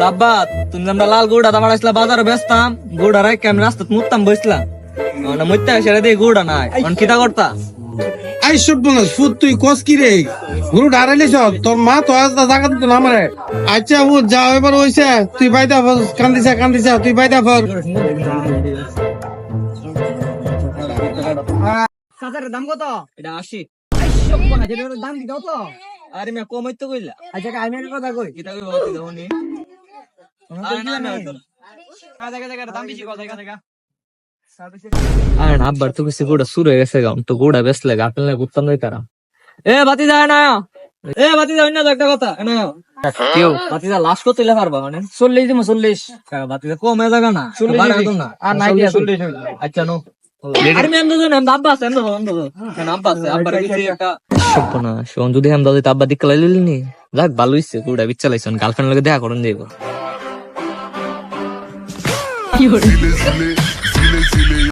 আব্বা তুমি আমরা লাল গুড়া দাবার আসলা বাজারে বেচতাম গুড়া রাখ আমি রাস্তাত মুততাম বসলাম মানে মুততে সেটা দিয়ে গুড়া নাই এখন কিতা করতা আই সব বলস ফুট তুই কস কি রে গুরু ডারাইলিস তোর মা তো আজ জায়গা দিত না আমারে আচ্ছা ও যা এবার হইছে তুই বাইদা কান্দিছা তুই বাইদা ফর চাচার দাম কত এটা 80 দাম কি কত আরে মে কমাই তো কইলা আচ্ছা আমি একটা কথা কই কিতা কই বাতি দাওনি আরে না না দাম বেশি কথা দেখা আরে না আব্বার তো কিছু গোড়া শুরু হয়ে গেছে গাউন তো গোড়া বেসলে আপেল না গুত্তাম নাই তারা এ বাতি যায় না এ বাতি যায় না একটা কথা না কেউ বাতি যা লাস্ট করতে লে পারবা মানে 40 দিমু 40 বাতি যা কমে জায়গা না 40 না আর নাই 40 আচ্ছা নো আরে আমি আমদো না আব্বা আছে আমদো কেন আব্বা আছে আব্বার কিছু একটা সপনা শোন যদি আমদো দিতে আব্বা দিক লাইলি নি যাক ভালো হইছে গোড়া বিচ্ছালাইছন গার্লফ্রেন্ড লগে দেখা করুন যাইবো কি হলো